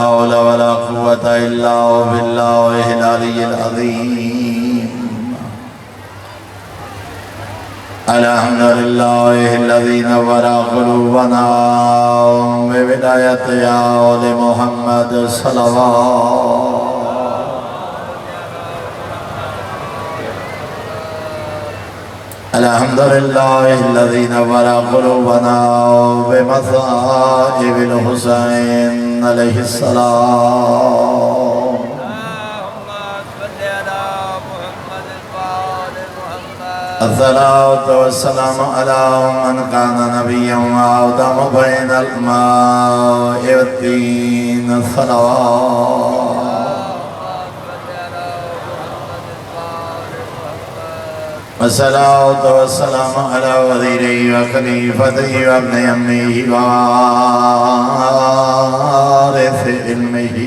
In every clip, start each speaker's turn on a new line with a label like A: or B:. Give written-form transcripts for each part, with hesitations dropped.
A: حول ولا قوة إلا بالله العلي العظيم. الحمد لله الذي نور قلوبنا ببداية آل محمد صلوات. الحمد لله الذي نور قلوبنا بمصائب الحسين عليه السلام. الصلاة والسلام على من كان نبيا وآدم بين الماء والطين. الصلوات والصلاة والسلام على وزيره وخليفته وابن أمه ووارث علمه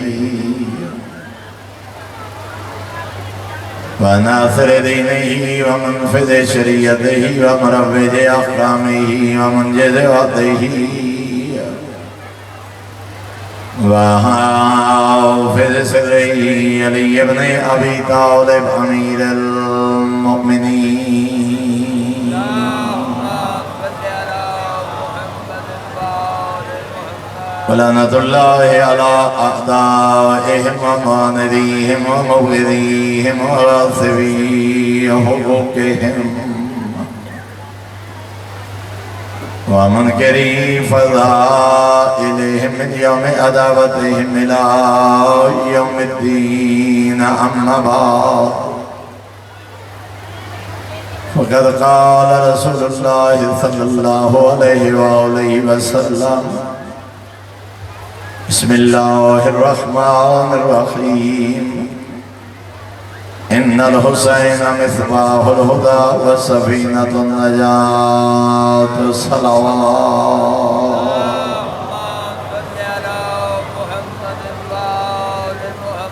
A: وناصر دينه ومنفذ شريعته ومروج أحكامه ومنجز وعده وحافظ سره علي بن أبي طالب أمير المؤمنين. ولعنة الله على أعدائهم ومعانديهم ومبغضيهم وغاصبي حقوقهم ومنكري فضائلهم من يوم عداوتهم إلى يوم الدين. أما بعد، فقد قال رسول الله صلى الله عليه وآله وسلم: بسم الله الرحمن الرحيم. إن الحسين مصباح الهدى وسفينة النجاة. صلوات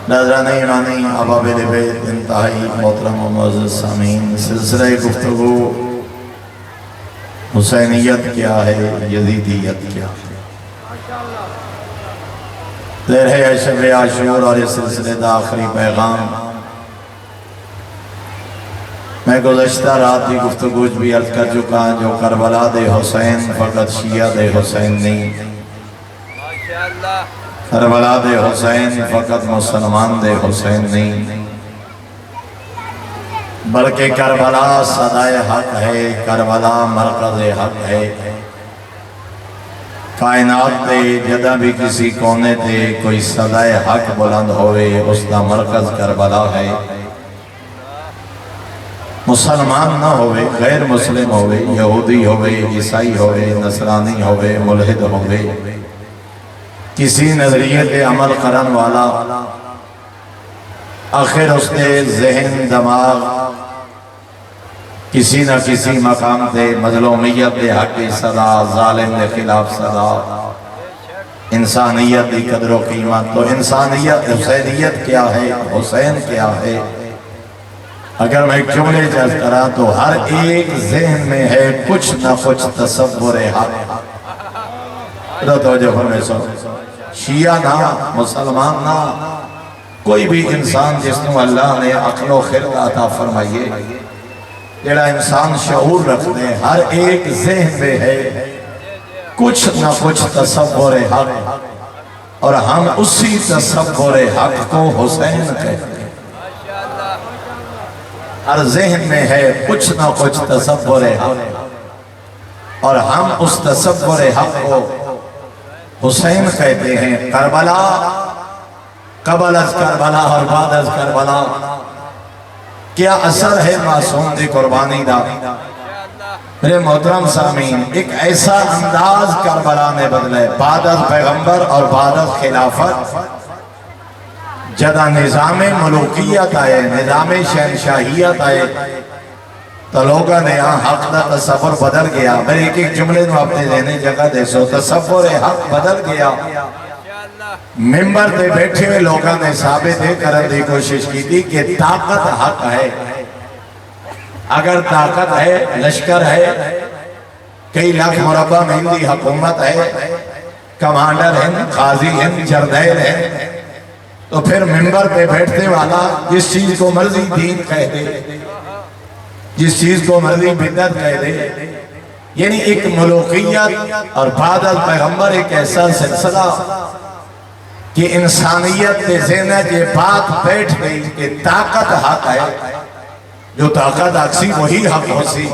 A: نظران ایمانی ابابل بیت انتہائی محترم و معزز سامعین، سلسلہ گفتگو حسینیت کیا ہے، یزیدیت کیا ہے، لرہ شب عاشور اور اس سلسلے دا آخری پیغام. میں گزشتہ رات کی گفتگو بھی عرض کر چکا ہوں، جو کربلا دے حسین فقط شیعہ دے حسین نہیں، کربلا دے حسین فقط مسلمان دے حسین نہیں، بلکہ کربلا صدائے حق ہے، کربلا مرکز حق ہے. کائنات دے جدہ بھی کسی کونے دے کوئی صدائے حق بلند ہوئے، اس دا مرکز کربلا ہے. مسلمان نہ ہوئے، غیر مسلم ہوئے، یہودی ہوئے، عیسائی ہوئے، نصرانی ہوئے، ملحد ہوئے، کسی نظریے کے عمل کرن والا، آخر اس کے ذہن دماغ کسی نہ کسی مقام دے مظلومیت دے حق کی صدا، ظالم دے خلاف صدا، انسانیت دی قدر و قیمت. تو انسانیت، حسینیت کیا ہے، حسین کیا ہے؟ اگر میں ایک جملے جذب کرا تو ہر ایک ذہن میں ہے کچھ نہ کچھ تصور حق. توجہ فرمائے سو، شیعہ نہ، مسلمان نہ، کوئی بھی انسان جس نے اللہ نے عقل و خرد عطا فرمائیے، جڑا انسان شعور رکھتے ہیں، ہر ایک ذہن میں ہے کچھ نہ کچھ تصور حق، اور ہم اسی تصور حق کو حسین کہتے ہیں. ہر ذہن میں ہے کچھ نہ کچھ تصور حق، اور ہم اس تصور حق کو حسین کہتے ہیں. کربلا، قبل از کربلا اور بعد از کربلا، کیا اثر ہے معصوم دی قربانی دا؟ میرے محترم سامعین، ایک ایسا انداز کربلا نے بدلے بعد از پیغمبر اور بعد از خلافت. جدہ نظام ملوکیت آئے، نظام شہنشاہیت آئے، تو لوگوں نے یہاں حق دا تصور بدل گیا. میرے ایک جملے میں اپنے دینے جگہ دے سو، تصور حق بدل گیا. ممبر دے بیٹھے ہوئے لوگوں نے ثابت کرنے دی کوشش کی تھی کہ طاقت حق ہے. اگر طاقت ہے، لشکر ہے، کئی لاکھ مربع میل دی حکومت ہے، کمانڈر ہیں، قاضی ہیں، جردیل ہیں، تو پھر منبر پہ بیٹھنے والا جس چیز کو مرضی دین کہہ دے، جس چیز کو مرضی بدعت کہہ دے، یعنی ایک ملوکیت اور بعد از پیغمبر ایک ایسا سلسلہ کہ انسانیت کے ذہن یہ بات بیٹھ گئی کہ طاقت حق ہے، جو طاقت اکسی وہی حق ہو سی،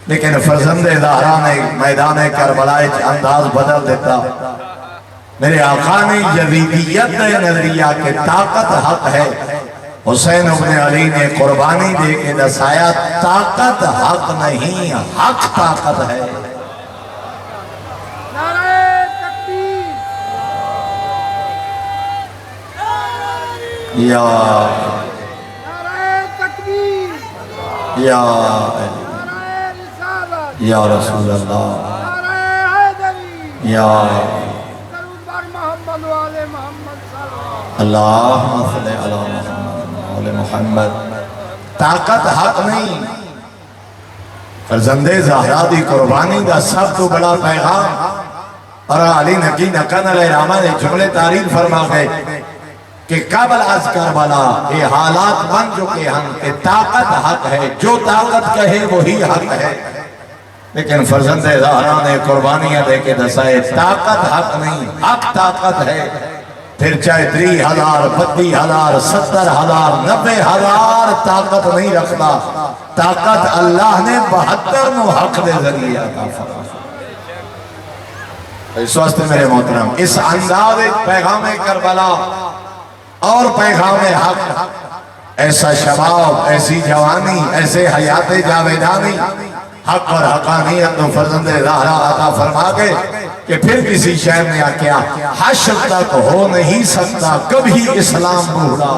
A: لیکن فرزند زہرا نے میدان کربلا انداز بدل دیتا۔ میرے آقا نے یزیدیت نظریہ کہ طاقت حق ہے، حسین ابن علی نے قربانی دے کے دسایا طاقت حق نہیں، حق طاقت ہے۔
B: نعرہ تکبیر،
A: یا
B: نعرہ تکبیر،
A: یا
B: نعرہ رسالت،
A: یا رسول اللہ،
B: نعرہ حیدری،
A: یا
B: درود بر محمد و آل محمد صلی اللہ
A: اللہم صلی علی محمد علی محمد۔ طاقت حق نہیں، فرزند زہرا دی قربانی دا سب تو بڑا پیغام۔ اور علی نقی نقن علیہ رحمہ نے جملے تعریف فرما گئے کہ قبل از کربلا یہ حالات بن چکے ہیں کہ طاقت حق ہے، جو طاقت کہے وہی حق ہے، لیکن فرزند زہرا نے قربانیاں دے کے دسائے طاقت حق نہیں، حق طاقت ہے۔ پھر چاہے 30,000 32,000 70,000 90,000 طاقت نہیں رکھتا، طاقت اللہ نے 72 حق دے ذریعے عطا فرمائی۔ اس واسطے میرے محترم اس انداز پیغام کربلا اور پیغام حق، ایسا شباب، ایسی جوانی، ایسے حیات جاویدانی، حق اور حقانیت تو فرزند زہرا عطا فرما گئے کہ پھر کسی شہر نے کیا حشر تک ہو نہیں سکتا کبھی اسلام بوڑھا۔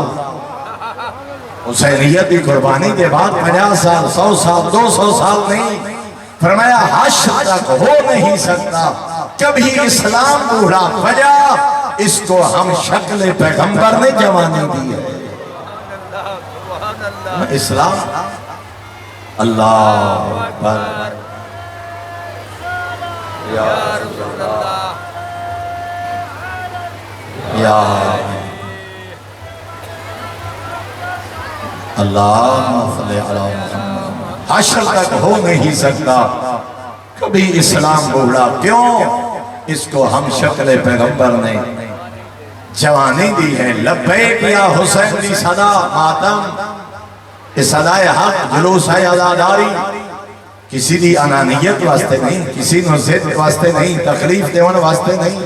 A: حسینیت کی قربانی کے بعد 50 سال 100 سال 200 سال نہیں، فرمایا حشر تک ہو نہیں سکتا کبھی اسلام بوڑھا، وجہ اس کو ہم شکل پیغمبر نے جوانی دی ہے۔ اسلام اللہ اکبر، یا رسول اللہ، یا اللہ صلی علی محمد۔ حشر تک ہو نہیں سکتا کبھی اسلام بوڑھا، کیوں؟ اس کو ہم شکل پیغمبر نے جوانی دی ہے۔ لبیک یا حسین دی صدا ماتم، اس صدای حق جلوس ہے عزاداری، کسی دی انانیت واسطے نہیں، کسی نزد واسطے نہیں، تکلیف دیون واسطے نہیں،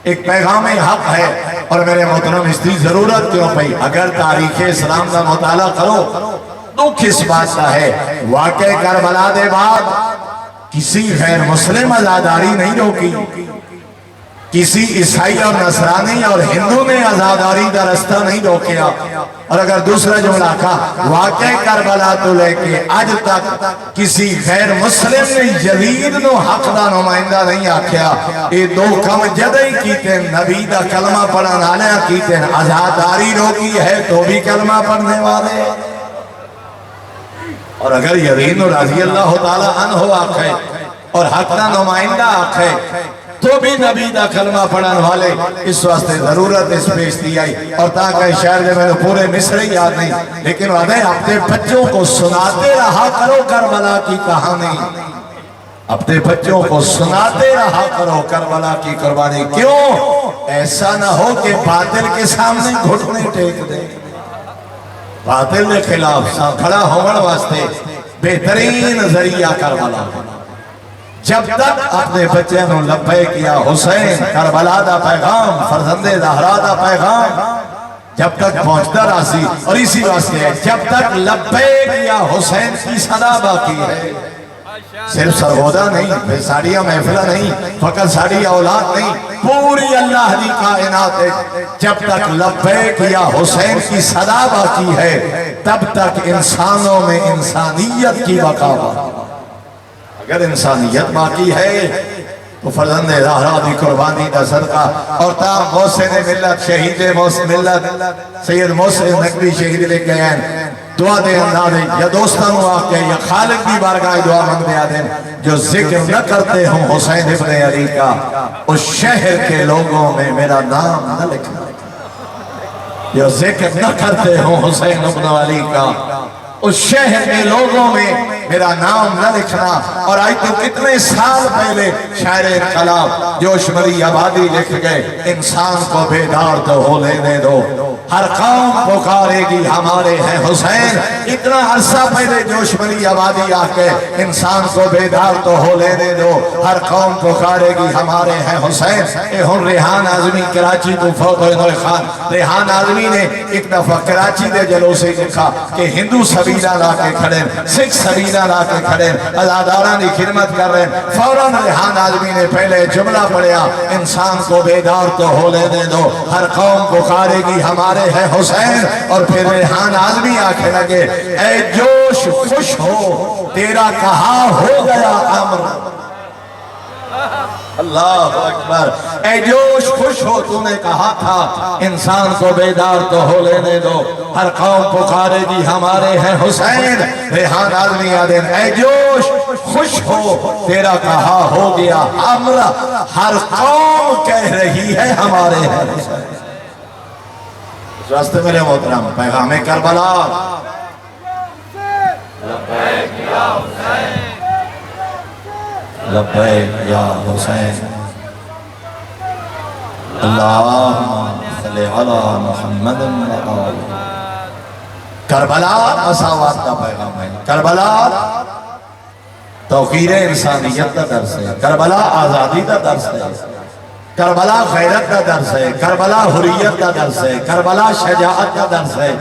A: ایک پیغام حق ہے۔ اور میرے محترم اس دی ضرورت کیوں پئی؟ اگر تاریخ اسلام کا مطالعہ کرو تو کس بات کا ہے؟ واقع کربلا دے بعد کسی غیر مسلم عزاداری نہیں روکی، کسی عیسائی اور نصرانی اور ہندو نے عزاداری کا رستہ نہیں روکیا۔ اور اگر دوسرا جملہ کہا واقع کربلا تو لے کے آج تک کسی غیر مسلم نے یزید نو حق دا نمائندہ نہیں آکھیا، یہ دو کم جدئی کیتے ہیں، نبی دا کلمہ پڑھن والے کیتے ہیں، عزاداری روکی ہے تو بھی کلمہ پڑھنے والے۔ اور اگر یزید رضی اللہ تعالیٰ عنہ آکھے اور حق دا نمائندہ آکھے تو بھی نبی دا کلمہ پڑھن والے، اس واسطے ضرورت اس پیش دی آئی۔ اور تاکہ شہر جب میں پورے مصر یاد نہیں، لیکن وعدے اپنے بچوں کو سناتے رہا کرو کربلا کی کہانی، اپنے بچوں کو سناتے رہا کرو کربلا کی قربانی۔ کیوں؟ ایسا نہ ہو کہ باطل کے سامنے گھٹنے ٹیک دے، باطل کے خلاف کھڑا ہونے واسطے بہترین ذریعہ کربلا۔ جب تک اپنے بچے نو لبیک یا حسین کربلا دا پیغام، فرزند زہرا دا پیغام جب تک پہنچتا راسی، اور اسی واسطے ہے جب تک لبیک یا حسین کی صدا باقی ہے، صرف سرگودا نہیں، پھر ساڑیاں محفلہ نہیں، فقط ساڑی اولاد نہیں، پوری اللہ دی کائنات ہے، جب تک لبیک یا حسین کی صدا باقی ہے تب تک انسانوں میں انسانیت کی بقا ہے۔ اگر انسانیت باقی ہے تو فرزند زہرا دی قربانی دا صدقہ اور تا محسن ملت، شہید محسن ملت سید محسن نقوی شہید لے گئے ہیں، دعا دے اندازے یا دوستانوں آکے یا خالق دی بارگاہ دعا منگ دیا دیں جو ذکر نہ کرتے ہوں حسین ابن علی کا اس شہر کے لوگوں میں میرا نام نہ لکھنا جو ذکر نہ کرتے ہوں حسین ابن علی کا اس شہر کے لوگوں میں میرا نام نہ لکھنا اور آج تو کتنے سال پہلے شاعر انقلاب جوش مری آبادی لکھ گئے انسان کو بیدار تو ہو لینے دو ہر قوم پکارے گی ہمارے ہیں حسین اتنا عرصہ پہلے جوش مری آبادی آکے انسان کو بیدار تو ہو لینے دو ہر قوم پکارے گی ہمارے ہیں حسین اے ہن ریحان آزمی کراچی تو فوت ہوئے نوے خان ریحان آزمی نے ایک دفعہ کراچی دے جلو سے لکھا کہ ہندو سبیلہ لا کے کھڑے سکھ سبیلہ لا کے کھڑے ازاداران کی خدمت کر رہے ہیں فوراً ریحان آزمی نے پہلے جملہ پڑھیا انسان کو بیدار تو ہو لینے دو ہر قوم پکارے گی ہمارے ہے حسین اور پھر ریحان آزمی آکھے لگے اے جوش خوش ہو تیرا کہا ہو گیا امر اللہ اکبر اے جوش خوش ہو تو نے کہا تھا انسان کو بیدار تو ہو لینے دو ہر قوم پکارے گی ہمارے ہیں حسین ریحان آزمی آدین اے جوش خوش ہو تیرا کہا ہو گیا امر ہر قوم کہہ رہی ہے ہمارے ہیں حسین راستے میرے محترم پیغام کربلا لبیک یا حسین لبیک یا حسین اللہم صلی علی محمد کربلا مساوات کا پیغام ہے کربلا توقیر انسانیت کا درس ہے کربلا آزادی کا درس ہے کربلا غیرت کا درس ہے کربلا حریت کا درس ہے کربلا شجاعت کا درس ہے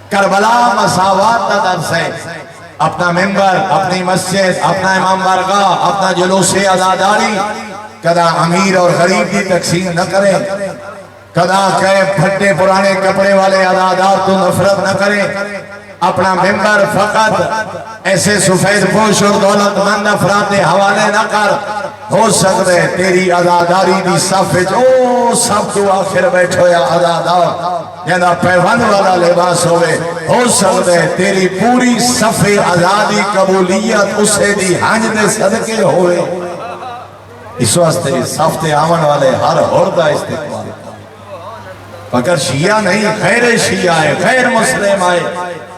A: کربلا مساوات کا درس ہے اپنا ممبر اپنی مسجد اپنا امام بارگاہ اپنا جلوس عزاداری کدا امیر اور غریب کی تقسیم نہ کریں کدا کہ پھٹے پرانے کپڑے والے عزادار تو نفرت نہ کریں اپنا ممبر فقط ایسے سفید پوش اور دولت مند افراد حوالے نہ کر ہو سکتے تیری عزاداری دی صف او سب تو آخر بیٹھو یا عزادار جنہ پیوند والا لباس ہوئے ہو سکتے تیری پوری صف عزادی قبولیت اسے دی ہنج دے صدقے ہوئے اس واسطے صف آمن والے ہر حردہ استقبال اگر شیعہ نہیں غیر شیعہ ہے غیر مسلم آئے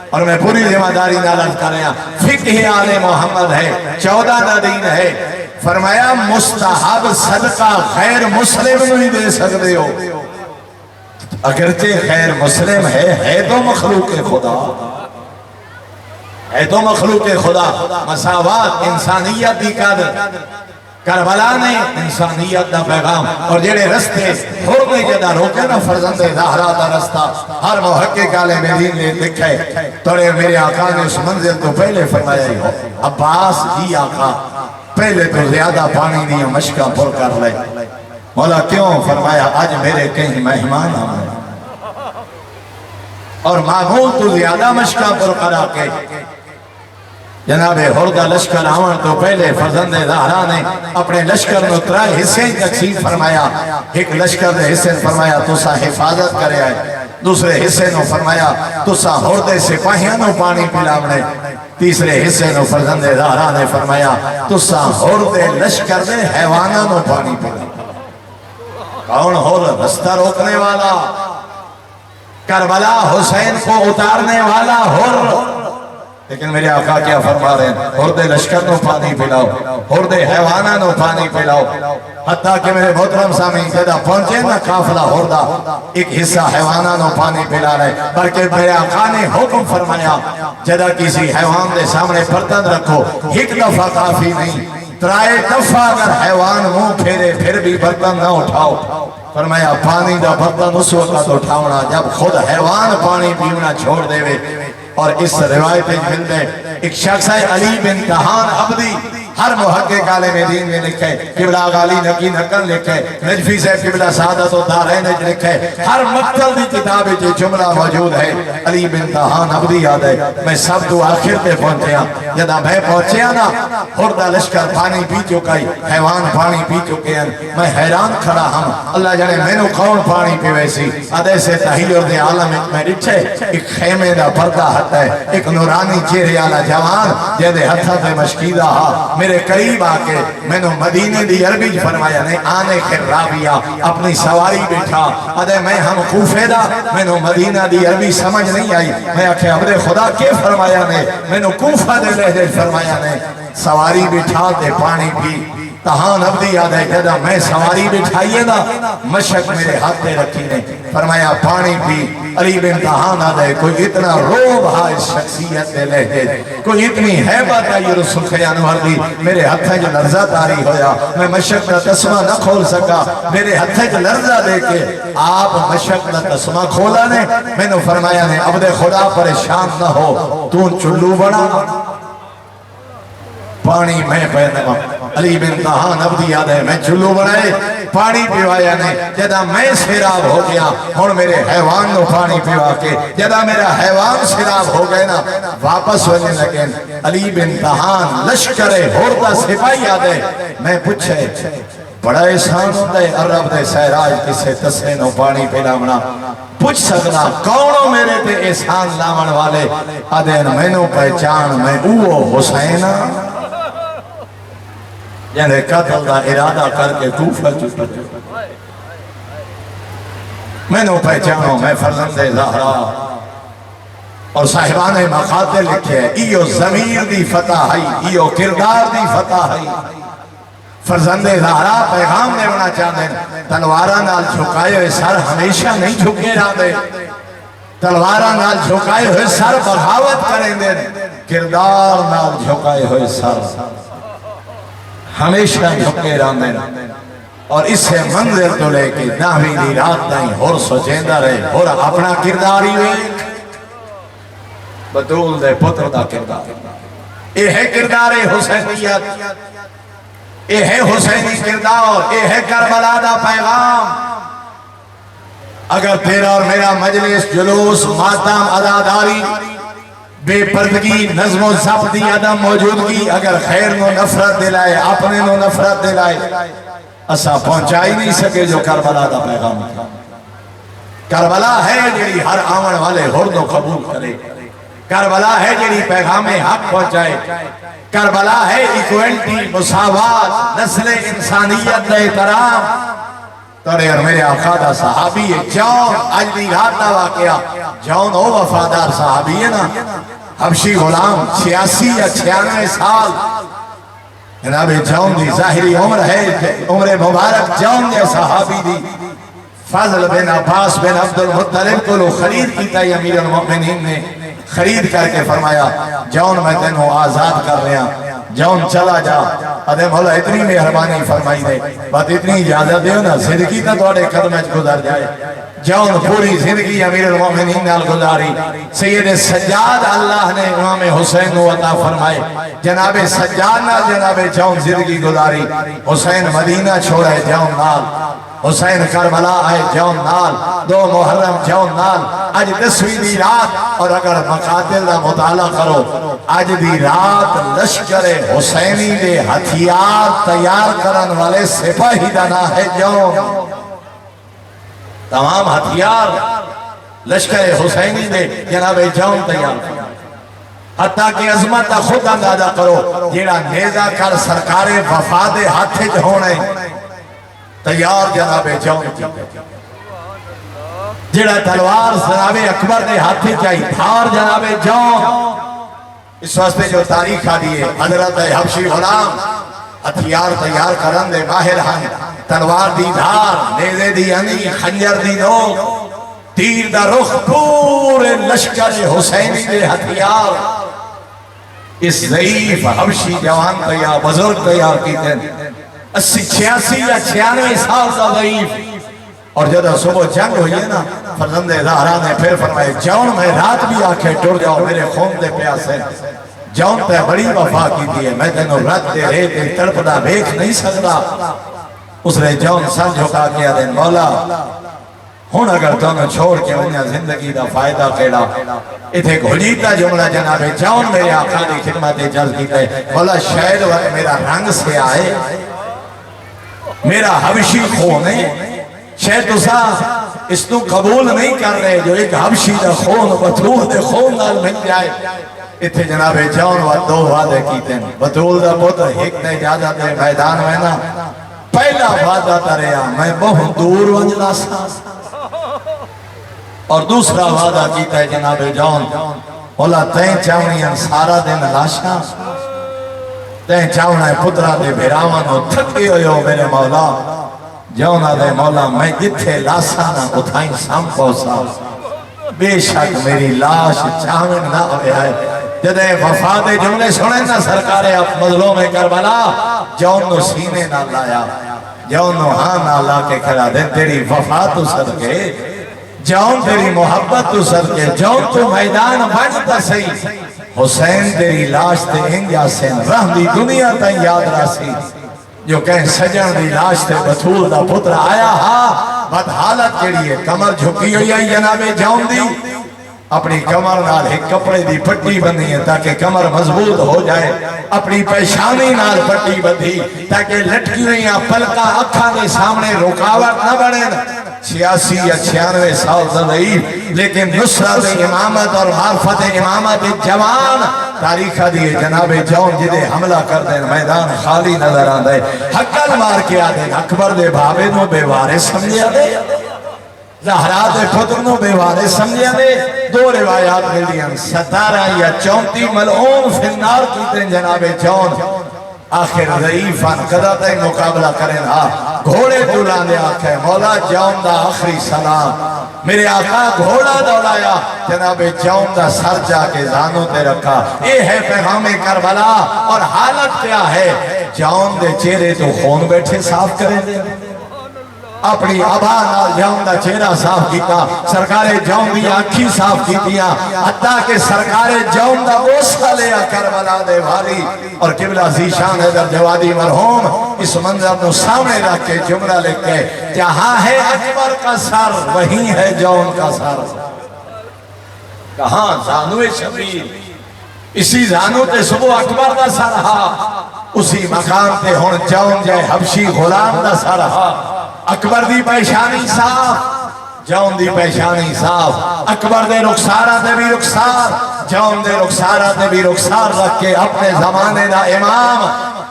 A: اور میں پوری ذمہ داری نالت کر رہا فقہ آل محمد ہے 14 دین ہے فرمایا مستحب صدقہ غیر مسلم نہیں دے سکتے ہو اگرچہ غیر مسلم ہے تو مخلوق خدا ہے تو مخلوق خدا مساوات انسانیت دی قدر کربلا نے انسانیت دا پیغام اور جڑے رستے ہرنے جدہ روکے نا فرزند زہرا دا رستہ ہر محقق عالم دین نے لکھے توڑے میرے آقا نے اس منزل تو پہلے فرمایا ہی ہو عباس جی آقا پہلے تو زیادہ پانی دیا مشکہ پر کر لے مولا کیوں فرمایا آج میرے کہیں مہمان آمد اور معمول تو زیادہ مشکہ پر کرا کے جناب ہردہ لشکر آمن تو پہلے فرزند زہرا نے اپنے لشکر نو 3 حصے تقسیم فرمایا ایک لشکر نے حصے فرمایا تو سا حفاظت کرے آئے دوسرے حصے نو فرمایا تو سا ہردے سپاہیاں نو پانی پلاونے تیسرے حصے نو فرزند زہرا نے فرمایا تو سا ہردے لشکر نے حیوانہ نو پانی پلاونے کون ہو رستہ روکنے والا کربلا حسین کو اتارنے والا ہر لیکن میرے آقا کیا فرما رہے ہیں ہردے لشکر نو پانی پلاؤ ہردے حیوانہ نو پانی پلاؤ حتیٰ کہ میرے محترم سامعین جدہ پہنچے نا قافلہ ہردہ ایک حصہ حیوانہ نو پانی پلا رہے بلکہ میرے آقا نے حکم فرمایا جدہ کسی حیوان دے سامنے برتن رکھو ایک دفعہ کافی نہیں 3 دفعہ اگر حیوان منہ پھیرے پھر بھی برتن نہ اٹھاؤ فرمایا پانی دا برتن اس وقت اٹھاؤنا جب خود حیوان پانی پیونا چھوڑ دے اور اس روایت ملتے ایک شخص ہے علی بن تہان عبدی ہر محقق عالم دین نے لکھے، قبلہ غالی نقی نقل لکھے، نجفی سے قبلہ سعادت و دارین لکھے، ہر مقتل دی کتاب جو جملہ موجود ہے۔ علی بن طہان عبدی یاد ہے، میں سب تو آخر پہ پہنچیا، جدا میں پہنچیا نا، خوردہ لشکر پانی پی چکائی، حیوان پانی پی چکے ہیں، میں حیران کھڑا ہم، اللہ جانے میں نو کون پانی پی ویسی، ادھے سے تحیر دے عالم میں رچھے، ایک خیمے دا پردہ ہتا ہے، ایک نورانی چہرے والا جوان جہدے ہتھا تے مشکیدہ ہا، میرے قریب آکے میں نو مدینے دی عربی فرمایا نے آنے خرابیہ اپنی سواری بٹھا، ادھے میں ہم کوفے دا، میں نو مدینہ دی عربی سمجھ نہیں آئی، میں آکھے عبد خدا کے فرمایا نے، میں نو کوفہ دے لہجے فرمایا نے، سواری بٹھا دے پانی پی، طہان عبدی یاد ہے جدا میں سواری بٹھائیے نا، مشک میرے ہاتھ پہ رکھی نے، فرمایا پانی پی، علی بن طہان آدھا ہے کوئی اتنا روب ہا اس شخصیت دے لہجے، کوئی اتنی حیبت ہے یہ رسول خیان وردی، میرے ہتھیں جو لرزہ تاری ہویا، میں مشک کا تسمہ نہ کھول سکا، میرے ہتھیں جو لرزہ دے کے آپ مشک کا تسمہ کھولا نے، میں نے فرمایا نے عبد خدا پریشان نہ ہو، تو چلو بڑا پانی میں پیدا، علی بن طہان عبدی یاد ہے میں چلو بڑھائے پانی پیوایا نے، جدا میں سیراب ہو گیا، اور میرے حیوان نو پانی پیوا کے، جدا میرا حیوان سیراب ہو گئے نا، واپس ہونے لگے، علی بن طہان لشکر ہوردہ سپاہی یاد ہے، میں پوچھے بڑا احسان ہوتا ہے عرب دے سہراج کسے تسے نو پانی پیلامنا، پوچھ سکنا کونوں میرے تے احسان لامن والے، ادین میں نو پہچان میں اوہ حسینہ، یعنی قتل دا ارادہ کر کے کوفہ چکا، میں نو پہچانوں میں فرزند زہرا، اور صاحبان مقاتل لکھے ایو ضمیر دی فتح ہے، ایو کردار دی فتح ہے، فرزند زہرا پیغام دیونا چاہتے ہیں، تلوارہ نال جھکائے ہوئے سر ہمیشہ نہیں جھکے رہتے، تلوارہ نال جھکائے ہوئے سر بغاوت کریں دیں، کردار نال جھکائے ہوئے سر ہمیشہ جھکے رہنے، اور اس سے منظر تو لے کے ناوی دی رات نہیں اور سوچیندہ رہے، اور اپنا کرداری ہوئے بدول دے پتر دا کردار، اے ہے کردار حسینیت، اے ہے حسینی کردار، اے ہے کربلا دا پیغام، اگر تیرا اور میرا مجلس جلوس ماتم عزاداری بے پردگی نظم و ضبط دی عدم موجودگی اگر خیر نو نفرت دلائے اپنے نو نفرت دلائے اسا پہنچا ہی نہیں سکے جو کربلا دا پیغام تھا، کربلا ہے جڑی ہر آمن والے ہردو قبول کرے، کربلا ہے جڑی پیغام حق پہنچائے، کربلا ہے ایکوالٹی مساوات نسل انسانیت دے احترام، ترے اور میرے آقا دا صحابی ہے جون، آج دی رات دا واقعہ جون او وفادار صحابی ہے نا، حبشی غلام 86 یا 96 سال، جناب جون دی ظاہری عمر ہے، عمر مبارک جون دے صحابی دی، فضل بن عباس بن عبد المطلب کو لو خرید کیتا ہے امیر المؤمنین نے، خرید کر کے فرمایا جون میں تینوں آزاد کر رہا، جون چلا جا، ادھے مولا اتنی مہربانی فرمائی دے، بات اتنی اجازت دیو نا زندگی تا توڑے قدمت گزر جائے، جون پوری زندگی امیر المومنین نال گزاری، سید سجاد اللہ نے امام حسین کو عطا فرمائے، جناب سجاد نال جناب جون زندگی گزاری، حسین مدینہ چھوڑے جون نال، حسین کربلا آئے جون نال، 2 محرم جون نال، آج 10ویں دی رات، اور اگر مقاتل دا مطالعہ کرو آج دی رات لشکر حسینی دے ہتھیار تیار کرن والے سپاہی دا نا ہے جون، تمام ہتھیار لشکر حسینی دے جناب جون تیار کرن، حتیٰ کہ عظمت خود اندازہ کرو جیڑا نیزہ کر سرکار وفاد ہاتھے ہونے تیار جناب جون کی، جیڑا تلوار جناب اکبر دے ہاتھے چاہی دھار جناب جون، اس واسطے جو تاریخ آ دیئے حضرت حبشی غلام ہتھیار تیار کرن دے باہر ہیں، تلوار دی دھار، نیزے دی انی، خنجر دی نوک، تیر دا رخ، پورے لشکر حسینی دے ہتھیار، اس ضعیف حبشی جوان تیار بزرگ تیار کی دیں، 80 86 یا 96 سال کا ضعیف، اور جب صبح جنگ ہوئی ہے نا فرزند زہرا نے پھر فرمائے جون میں رات بھی آنکھیں ٹوڑ جاؤ میرے خون دے پیاسے، جون تے بڑی وفا کی دیئے میں تینوں رات دے رہے تے تڑپنا بیک نہیں سکتا اس نے جون سر جھکا کیا دیں مولا ہون اگر تمہیں چھوڑ کے انہیں زندگی دا فائدہ کیڑا اتھے گھلیتا جملہ جناب جون میرے آقا دی خدمت جلد کی تے مولا شاید وقت میرا رنگ سے آئے میرا حبشی خون ہے شاید اسا اس تو قبول نہیں کر رہے جو ایک حبشی دا خون بطول دے خون نال مل جائے اتھے جناب جون و دو وعدے کیتے ہیں بطول دا پتر ایک نے اجازت دے میدان میں نا پہلا وعدہ تریا میں بہت دور ونجلا سا اور دوسرا وعدہ کیتا ہے جناب جون مولا تین چاونیاں سارا دن لاشا تین چاونا پترہ دے بھیراوان ہو تھکی ہوئے ہو میرے مولا جونا دے مولا میں جتھے لاسا نہ اتھائیں سام پوسا بے شک میری لاش چاون نہ ہوئے ہے جدے وفاد جملے سنے نا سرکارے اب مظلوم کربلا جون نو سینے نہ لایا جون نو ہاں نہ لا کے کھڑا دے تیری وفا تو سر کے جون تیری محبت تو سر کے جون تو میدان بڑھتا سی حسین تیری لاش تے انجا سین رہ دی دنیا تا یاد راسی جو کہیں سجن دی لاش تے بطول دا پتر آیا ہاں بد حالت کیڑی ہے کمر جھکی ہوئی ہے جناب جون دی اپنی کمر نال ایک کپڑے دی پٹی بندی ہے تاکہ کمر مضبوط ہو جائے اپنی پیشانی نال پٹی بندی تاکہ لٹکی ہوئی پلکا اکھا دے سامنے رکاوٹ نہ بڑھے 86 یا 96 سال زندگی لیکن نصرت امامت اور معرفت امامت جوان تاریخہ دیئے جناب جون جدے حملہ کر دیں میدان خالی نظر آن دے حقل مار کے آدھیں اکبر دے بابے نو بے وارے سمجھے دے زہرا دے پتر نو بے وارے سمجھے دے دو روایات ملیاں 17 یا 34 ملعون فی النار کیتے جناب جون آخر ضعیفان قدر تک مقابلہ کریں گھوڑے دولان دے آکھے مولا جون دا آخری سلام میرے آقا گھوڑا دوڑایا جناب جون دا سر جا کے زانوں تے رکھا یہ ہے پیغام کربلا اور حالت کیا ہے جون دے چہرے تو خون بیٹھے صاف کریں دے اپنی آبا نال جون دا چہرہ صاف کیتا سرکار جون دی آنکھی صاف کیتیاں حتیٰ کہ سرکار جون دا بوسہ لیا کربلا دے بھاری اور قبلہ زیشان حیدر جوادی مرحوم اس منظر نو سامنے رکھ کے جملہ لکھ کے جہاں ہے اکبر کا سر وہیں ہے جون کا سر کہاں زانو شبیر اسی زانو تے صبح اکبر دا سر ہا اسی مقام تے ہون جون جائے حبشی غلام دا سر ہا اکبر دی پیشانی صاف جون دی پیشانی صاف اکبر دے رخسارہ دے بھی رخسار جون دے رخسارہ دے بھی رخسار رکھ کے اپنے زمانے دا امام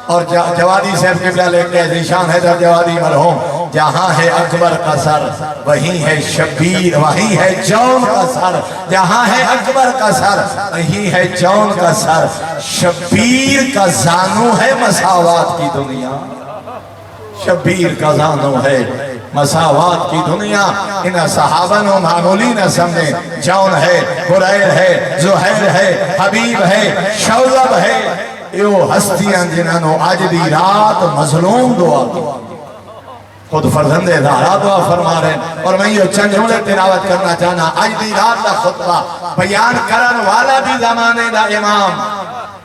A: اور جوادی صاحب قبلہ لے کے ذیشان حیدر جوادی مرحوم جہاں ہے اکبر کا سر وہیں ہے شبیر وہیں ہے جون کا سر جہاں ہے اکبر کا سر وہیں ہے جون کا سر شبیر کا زانو ہے مساوات کی دنیا شبیر کا زانو ہے مساوات کی دنیا ان صحابہ نو معمولی نہ سمجھے جون ہے قرائر ہے زہیر ہے حبیب ہے شعلب ہے یہ ہستیاں جنہوں آج دی رات مظلوم دعا کی خود فرزند زہرا دعا فرما رہے ہیں اور میں یہ چند جملے تلاوت کرنا چاہنا آج دی رات دا خطبہ بیان کرن والا بھی زمانے دا امام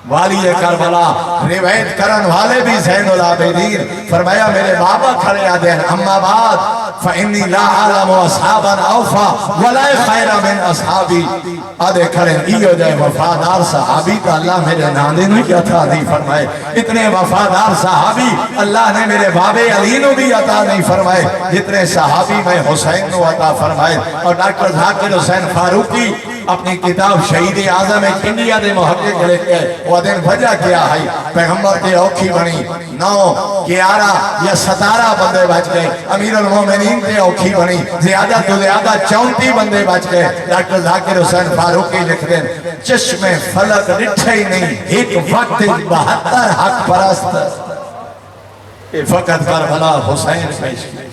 A: والی کربلا روایت کرن والے بھی زین العابدین فرمایا میرے بابا کھڑے آدھین اما بعد فإنی لا عالم اصحابا اوفا ولا خیر من اصحابی آدھے کھڑے ایو جائے وفادار صحابی کا اللہ میرے نانے نے کیا تھا نہیں فرمائے اتنے وفادار صحابی اللہ نے میرے بابے علی نو بھی عطا نہیں فرمائے جتنے صحابی میں حسین نو عطا فرمائے اور ڈاکٹر ذاکر حسین فاروقی اپنی کتاب شہید اعظم انڈیا دے محقق لے کے وہ دن بھجا کیا ہے پیغمبر کے اوکھی بنی 9 11 یا 17 بندے بچ گئے امیر المومنین کے اوکھی بنی زیادہ تو زیادہ 34 بندے بچ گئے ڈاکٹر ذاکر حسین فاروقی لکھ دیں چشم فلک ڈٹھے ہی نہیں ایک وقت 72 حق پرست فقط کربلا حسین پیش کی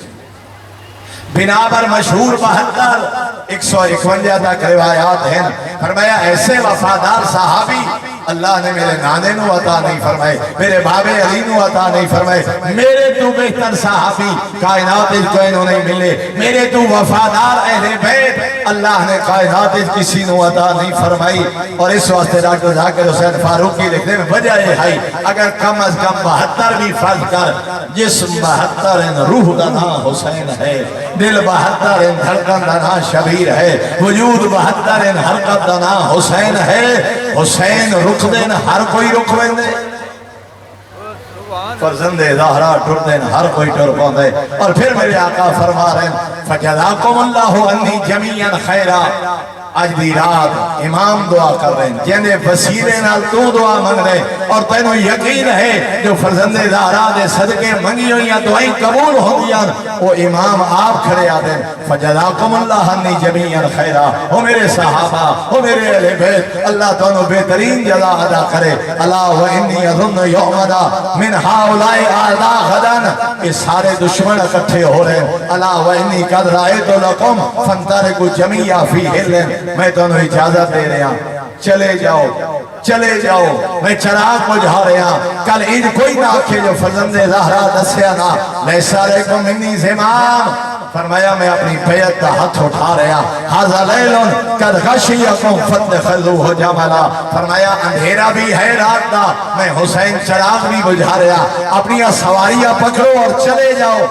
A: بنابر مشہور 72 151 تک روایات ہیں فرمایا ایسے وفادار صحابی اللہ نے میرے نانے نو عطا نہیں فرمائے، میرے بابے علی نو عطا نہیں فرمائے، میرے تو بہتر صحابی کائنات کو انہوں نہیں ملے، میرے تو وفادار اہل بیت اللہ نے کائنات کسی نو عطا نہیں فرمائی۔ اور اس واسطے ڈاکٹر ذاکر حسین فاروقی لکھنے میں وجہ یہ ہے اگر کم از کم 72 بھی فرض کر، جسم 72 ان روح دا نام حسین ہے، دل 72 ان دھڑکن دا نام شبیر ہے، وجود 72 ان حرکت دا نام حسین ہے۔ حسین رکھ دین ہر کوئی رکھ ویندے، فرزند زہرا ٹر دین ہر کوئی ٹر پاندے۔ اور پھر میرے آقا فرما رہے ہیں فَجَزَاكُمُ اللَّهُ عَنِّي جَمِيعًا خَيْرًا۔ آج دی رات امام دعا کر رہے ہیں، جنہیں وسیلے نال تو دعا منگ رہے، اور تینوں یقین ہے جو فرزند زہرا دے صدقے منگی ہوئی ہیں دعائیں قبول ہوں گی، وہ امام آپ کھڑے آتے ہیں فَجَزَاكُمُ اللَّهُ عَنِّي جَمِيعًا خَيْرًا۔ ہو میرے صحابہ، ہو میرے اہل بیت، اللہ تانوں بہترین جزا ادا کرے۔ الا وَإِنِّي أَظُنُّ يَوْمَنَا مِنْ هَؤُلَاءِ أَعْدَاءَ غَدًا، یہ سارے دشمن اکٹھے ہو رہے ہیں۔ الا وَإِنِّي قَدْ رَأَيْتُ لَكُمْ فَانْطَلِقُوا جَمِيعًا فِي حِلٍّ، میں تمہیں اجازت دے رہا چلے جاؤ چلے جاؤ، میں چراغ بجھا رہا۔ کل ان کوئی نہ آکھے جو فرزند زہرا دسیا نا لیس علیکم منی زمام، فرمایا میں اپنی بیعت کا ہاتھ اٹھا رہا۔ ھذا لیل قد غشیکم فاتخذوہ جملا، فرمایا اندھیرا بھی ہے رات کا، میں حسین چراغ بھی بجھا رہا، اپنی سواریاں پکڑو اور چلے جاؤ۔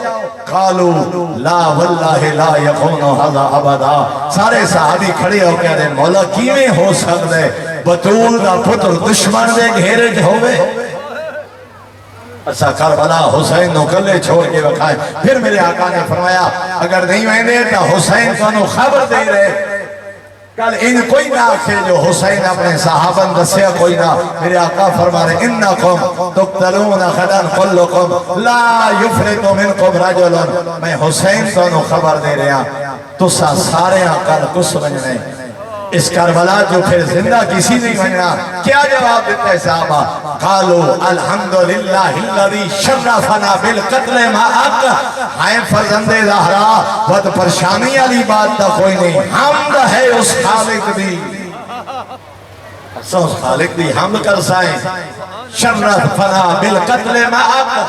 A: قالوا لا واللہ لا یکون ھذا ابدا، سارے صحابی کھڑے ہو کہہ رہے مولا کیویں ہو سکدے بطول دا پتر دشمن دے گھیرے ہوئے۔ اچھا کربلا حسین نو کلے چھوڑ کے رکھائے۔ پھر میرے آقا نے فرمایا اگر نہیں ویندے تو حسین کو خبر دے رہے کل ان کوئی نہ آکھے جو حسین اپنے صحابن دسیا کوئی نہ۔ میرے آقا فرما رہے انکم تقتلون غدا کلکم لا یفرط منکم رجل، میں حسین کو خبر دے رہا تو سارے کل کس بننے اس کربلا جو پھر زندہ کسی نہیں بننا۔ کیا جواب دیتا ہے صحابہ؟ قالوا الحمدللہ الذی شرفنا بالقتل معک، ہائے فرزند زہرا بہت پریشانی والی بات تھا کوئی نہیں، حمد ہے اس خالق دی، اس خالق دی حمد کر سائیں۔ شرفنا بالقتل معک،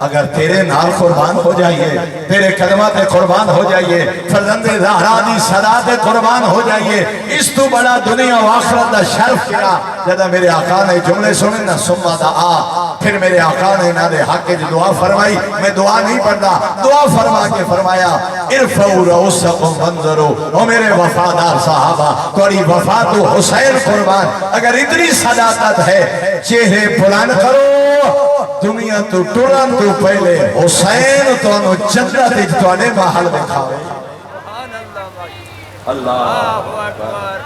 A: اگر تیرے نال قربان ہو جائیے، تیرے کلمات قربان ہو جائیے، فرزند زہرا دی صدات قربان ہو جائیے، اس تو بڑا دنیا و آخرت دا شرف کیا۔ جب میرے آقا نے جملے سنے نا ثم دعا، پھر میرے آقا نے نہ دے حق جو دعا فرمائی، میں دعا نہیں پڑھتا، دعا فرما کے فرمایا ارفعوا رؤوسکم وانظروا، او میرے وفادار صحابہ تھوڑی وفا تو حسین قربان، اگر اتنی صداقت ہے چہرے بلند کرو، دنیا تو ٹرن تو پہلے حسین تو انو جنت اجتوانے محل دکھاوے۔ اللہ اکبر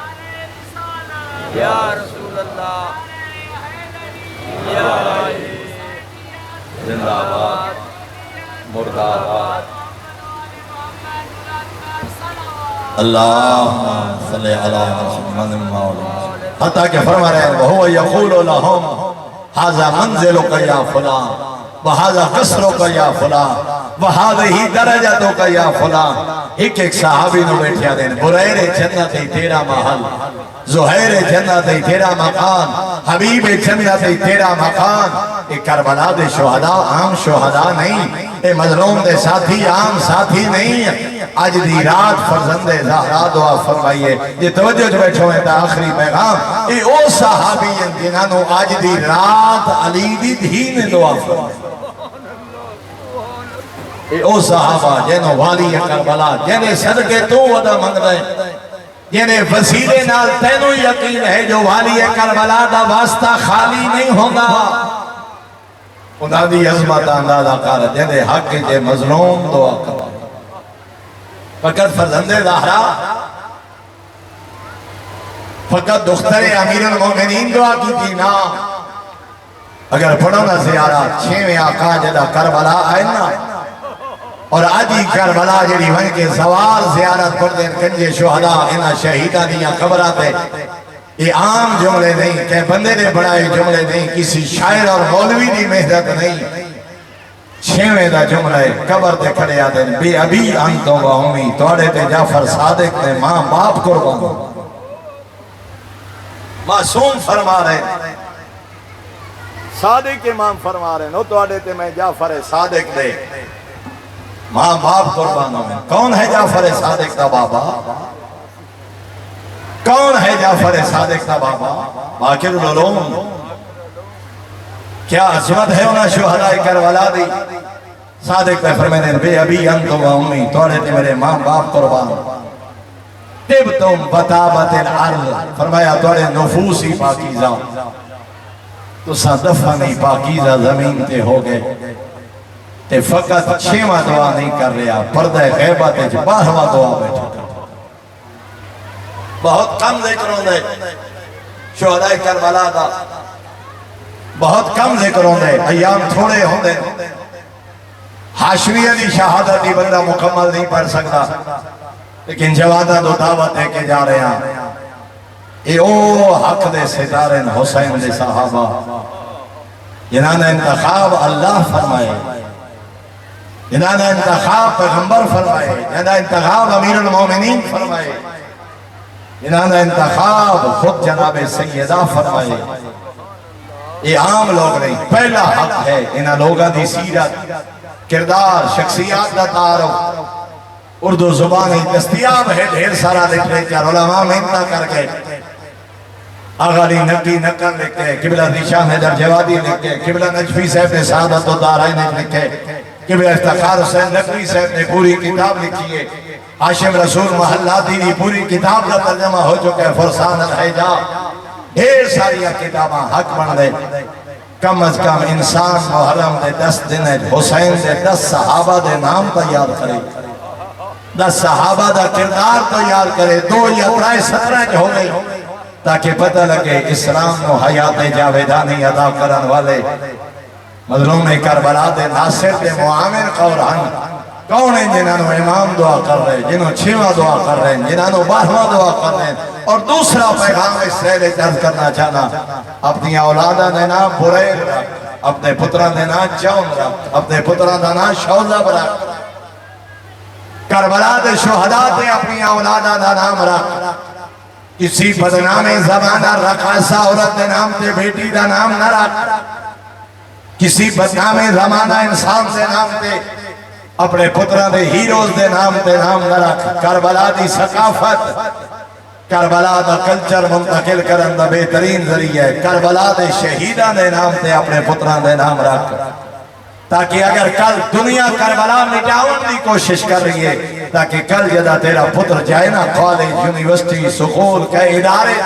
B: یا رسول اللہ یا
A: زندہ آباد مردہ آباد۔ اللہم صلی علی محمد مولا، حتیٰ کہ فرما رہے ہیں وَهُوَ يَقُولُ لَهُمْ ھذا منزلک یا فلان وَھذا قصرک یا فلان وَھذِہ درجتک یا فلان۔ ایک ایک صحابی نو بیٹھیا دین بریر جنت تیرا محل، زہیر جنت تیرا مکان، حبیب جنت تیرا مکان۔ اے کربلا دے شہداء عام شہداء نہیں، اے مظلوم دے ساتھی عام ساتھی نہیں۔ آج دی رات فرزند زہرا دعا فرمائیے، یہ توجہ جو بیٹھو ہیں تا آخری پیغام، اے او صحابی ہیں جنہوں آج دی رات علی دی دھین دعا فرمائیے، اے او صحابہ جنہوں والی کربلا جنہیں صدقے تو ودا منگ رہے، جنہیں وسیلے نال تینوں یقین ہے جو والی کربلا دا واسطہ خالی نہیں ہوگا، انہاں دی عظمت اندازہ کر جنہیں حق جے مظلوم دعا کرو۔ فقط فرزند زہرا، فقط دختر امیر المومنین دعا کی تھی نا، اگر پڑھو نا زیارت چھویں آقا جدا کربلا آئے نا، اور آجی کربلا جڑی ون کے زوار زیارت پر دین کنجے شہداء انہا شہیدہ دیا قبراتے، یہ عام جملے نہیں کہ بندے نے بڑھائے جملے نہیں، کسی شاعر اور مولوی دی محنت نہیں۔ چھویں دا جملہ قبر تے کھڑے آتے ہیں بے ابی انتوں و امی، توڑے تے جعفر صادق نے ماں باپ قربان، معصوم فرما رہے ہیں، صادق امام فرما رہے ہیں، نو تو آڑے تے میں جعفر صادق دے ماں باپ قربانوں میں۔ کون ہے جعفر صادق دا بابا؟ کون ہے جعفر صادق دا بابا؟ باقر العلوم۔ کیا عظمت ہے انہاں شہداء کربلا دی؟ صادق نے فرمائے بے ابی انتم و امی، توڑے تے میرے ماں باپ قربان، تبتم بطابت الارض، فرمایا توڑے نفوسی پاکیزہ، تو سا دفنی پاکیزہ زمین تے ہو گئے، تے فقط 6واں دعا نہیں کر رہا، پردہ غیبت 12واں دعا بیٹھا کر۔ بہت کم ذکر ہوندے شہداء کربلا دا، بہت کم ذکر ہوندے، ایام تھوڑے ہوندے، حاشویہ دی شہادت دی بندہ مکمل نہیں پڑھ سکتا، لیکن جوادہ دو دعوت ہے کہ جا رہے ہیں اے او حق دے ستارن حسین دے صحابہ جنہاں نے انتخاب اللہ فرمائے، جنہاں نے انتخاب پیغمبر فرمائے، جنہاں نے انتخاب امیر المومنین فرمائے، جنہاں نے انتخاب خود جناب سیدہ فرمائے۔ یہ عام لوگ نہیں، پہلا حق ہے انہاں لوگاں دی سیرت، کردار، شخصیات دا تعارف اردو زبانی دستیاب ہے، ڈھیر سارا لٹریچر علماء محنت کر کے، آغالی نقی نقل لکھے، قبلہ ذیشان حیدر جوادی لکھے، قبلہ نجفی صاحب نے سعادت و دارائن لکھے، قبلہ افتخار حسین نقوی صاحب نے پوری کتاب لکھی ہے، حاشم رسول محلاتی دی پوری کتاب کا ترجمہ ہو چکا ہے، فرسان الحجا، ڈھیر ساری کتاباں حق بن دے۔ کم از کم انسان محرم دے 10 دن حسین دے 10 صحابہ دے نام تیار کرے، 10 صحابہ دا کردار تیار کرے، 2 یا 3 17 ہو گئے، تاکہ پتہ لگے اسلام و حیات جاویدانی ادا کرن والے مظلوم کربلا دے ناصر دے معامر قورہن کون ہیں جنہاں نو امام دعا کر رہے ہیں، جنہوں 6واں دعا کر رہے ہیں، جنہاں نو 12واں دعا کر رہے ہیں۔ اور دوسرا پیغام اس رہے درد کرنا چاہنا، اپنی اولادہ نے نام بریر رکھ، اپنے پتران نے نام جون رکھ، اپنے پتران نے نام شوزب رکھ، کربلا دے شہداء دے اپنی اولادہ دا نام رکھ، کسی بدنام زمانہ رقاصہ عورت دے نام تے بیٹی دا نام نہ رکھ، کسی بدنام زمانہ انسان دے نام تے اپنے پتران دے ہیروز دے نام تے نام نہ رکھ۔ کربلا دی ثقافت، کربلا دا کلچر منتقل کرن دا بہترین ذریعہ ہے، کربلا دے شہیدان دے نام تے اپنے پتران دے نام رکھ، تاکہ اگر کل دنیا کربلا مٹاؤن دی کوشش کر رہی ہے، تاکہ کل جدہ تیرا پتر جائے نا کالج، یونیورسٹی، سکول کے ادارے،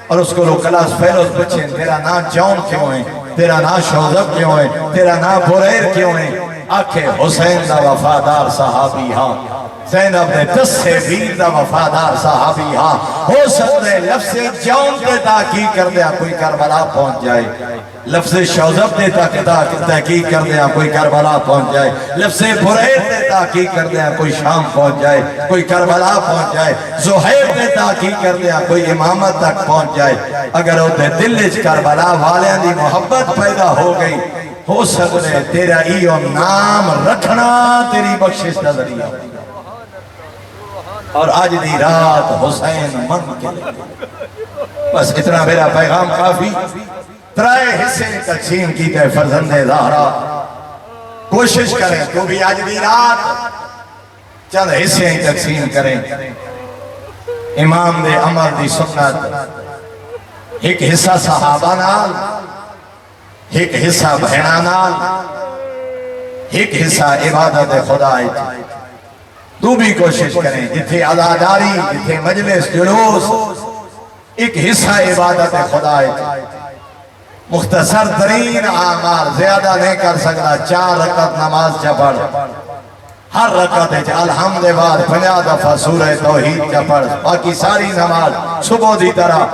A: اور اس کو لوگ کلاس فیلوز بچیں، تیرا نام جون کیوں ہے، تیرا نام شوزب کیوں ہے، تیرا نام بریر کیوں ہے، آکھے حسین دا وفادار صحابی ہاں، زینب نے 10 سے 20 دا وفادار صحابی ہاں، ہو سکتے ہیں لفظ جون دے تحقیق کر دیا کوئی کربلا پہنچ جائے، لفظ شوزب دے تحقیق کر دیا کوئی کربلا پہنچ جائے، لفظ بریر دے تحقیق کر دیا کوئی شام پہنچ جائے، کوئی کربلا پہنچ جائے، زہیر دے تحقیق کر دیا کوئی امامت تک پہنچ جائے۔ اگر ہوتے دلچ کربلا والیاں دی محبت پیدا ہو گئی، ہو سکتے تیرا ایو نام رکھنا تیری بخشش دا ذریعہ، اور آج دی رات حسین من کے لئے۔ بس اتنا میرا پیغام کافی، 3 حصے تقسیم کی تے فرزند زہرا، کوشش کریں تو بھی آج دی رات چند حصے ہی تقسیم کریں۔ امام دے عمر دی سنت، ایک حصہ صحابہ نال، ایک حصہ بہنہ نال، ایک حصہ عبادت خدا ہے۔ تو بھی کوشش کریں، جتھے عزاداری، جتھے مجلس جلوس، ایک حصہ عبادت خدا ہے۔ مختصر ترین اعمال، زیادہ نہیں کر سکتا، 4 رکعت نماز چپڑ، ہر رکعت الحمد بعد 50 دفعہ سورہ توحید چپڑ، باقی ساری نماز صبح دی طرح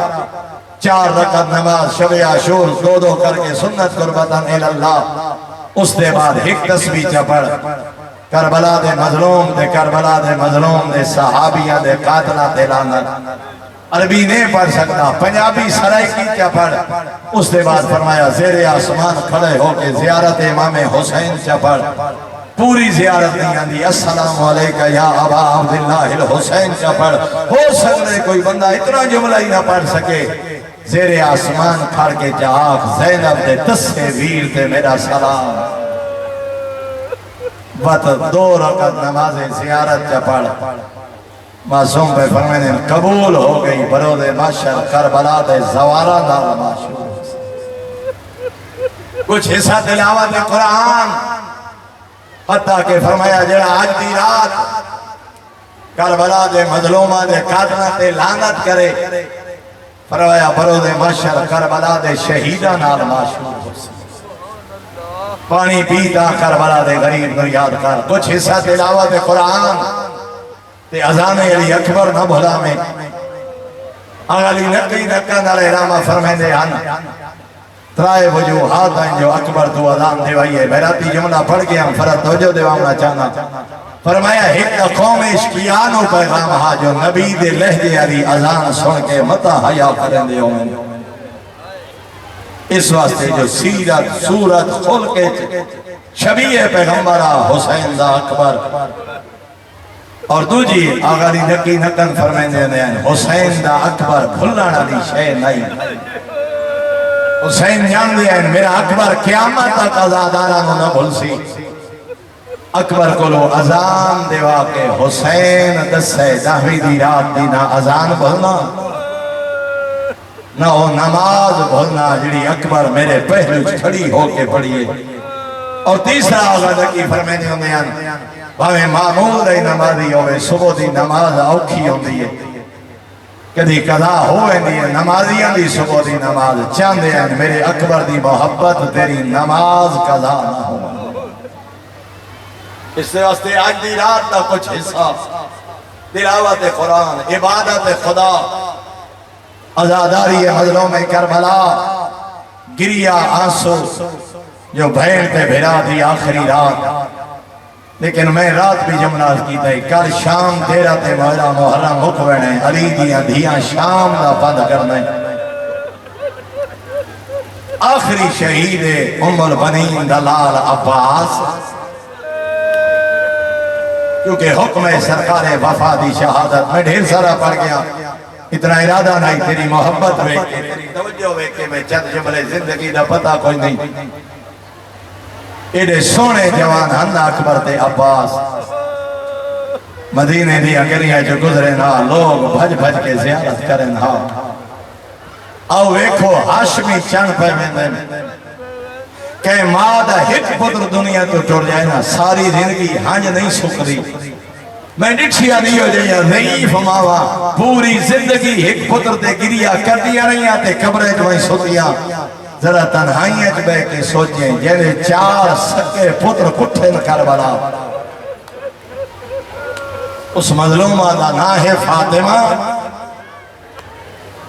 A: 4 رکعت نماز شب عاشور 2 کر کے سنت قربتاً الاللہ، اس دے بعد ایک تسبیح چپڑ، کربلا دے مظلوم دے، کربلا دے مظلوم دے، صحابیہ دے قاتلہ دے لعنت۔ عربی نہیں پڑھ سکتا، پنجابی سرائکی کیا پڑھ، اس دے بعد فرمایا زیر آسمان کھڑے ہو کے زیارت امام حسین کیا پڑھ، پوری زیارت نہیں آندی، السلام علیکہ یا ابا عبداللہ الحسین کیا پڑھ۔ ہو سکتے کوئی بندہ اتنا جملہ ہی نہ پڑھ سکے، زیر آسمان کھڑ کے جاک زینب دے دسے ویر تے میرا سلام بات 2 رکعت نماز زیارت جا پڑھ معصوم پہ فرمائنے قبول ہو گئی برود ماشر کربلا دے زوارہ نال ماشور کچھ حصہ تلاوت قرآن حتیٰ کہ فرمایا جڑا آج دی رات کربلا دے مظلومہ دے قاتلہ تے لعنت کرے فرمایا برود ماشر کربلا دے شہیدہ نال ماشور پانی پیتا کربلا دے غریب نو یاد کر کچھ حصہ تلاوت قرآن تے اذان علی اکبر نہ بھلا میں اگلی نقی نقن علی رامہ فرمیندے ہن ترائے وجوہات ہیں جو اکبر تو اذان دیوائیے بیراتی جملہ پڑھ کے ہم فرد توجہ دیواؤنا چاہنا فرمایا ایک قوم اشکیانو پیغام ہا جو نبی دے لہجے علی اذان سن کے متا حیا کریں دے ہوئے اس واسطے جو سیرت صورت خلق شبیہ پیغمبرہ حسین دا اکبر اور دوجی آغالی نقی نقن فرمیندے ہیں حسین دا اکبر بھلانا دی شے نہیں حسین جان دیا ہے میرا اکبر قیامت تک ازادارانو نہ بھل سی اکبر کو لو ازان دیوا کے حسین دسے دہوی دی رات دی نہ ازان بھلنا نہ وہ نماز بھلنا جڑی اکبر میرے پہلو کھڑی ہو کے پڑھیے اور تیسرا آغا نقی فرمیندے ہیں بھاویں معمول رہی نمازی ہوئے صبح دی نماز اوکھی ہوندی ہے کدی قضا ہوئے نہیں ہے نمازیاں دی صبح دی نماز چاندے ہیں میرے اکبر دی محبت تیری نماز قضا نہ ہو اس سے واسطے آج دی رات کا کچھ حصہ تلاوت قرآن عبادت خدا عزاداری مظلوم کربلا گریہ آنسو جو بھین پہ بھیرا دی آخری رات لیکن میں رات بھی جمناز کی تھی کل شام تیرہ تے مولا محرم مکوینے علی دیاں دھیاں شام دا بند کرنے آخری شہید ام البنین دلال عباس کیونکہ حکم سرکار وفا دی شہادت میں ڈھیر سارا پڑھ گیا اتنا ارادہ نہیں تیری محبت ہوئے کہ تیری توجہ ہوئے کہ میں چند جملے زندگی دا پتہ کوئی نہیں ایڈے سونے جوان ہن اکبر تے عباس مدینے دی اگریاں جو گزرے نا لوگ بھج بھج کے زیارت کریں ہاں آؤ ویکھو ہاشمی چند پہ میں کہ مادہ ہٹ پتر دنیا تو ٹوڑ جائے نا ساری زندگی ہنج نہیں سکری میں ڈٹھیا نہیں ہو جائے ضعیف ماوا پوری زندگی ہٹ پتر تے گریا کر دیا نہیں آتے قبریں جو ہیں سوتیاں ذرا تنہائیاں جو بے کے سوچیں جنہیں 4 سکے پتر کٹھن کربلا اس مظلومہ دا نا ہے فاطمہ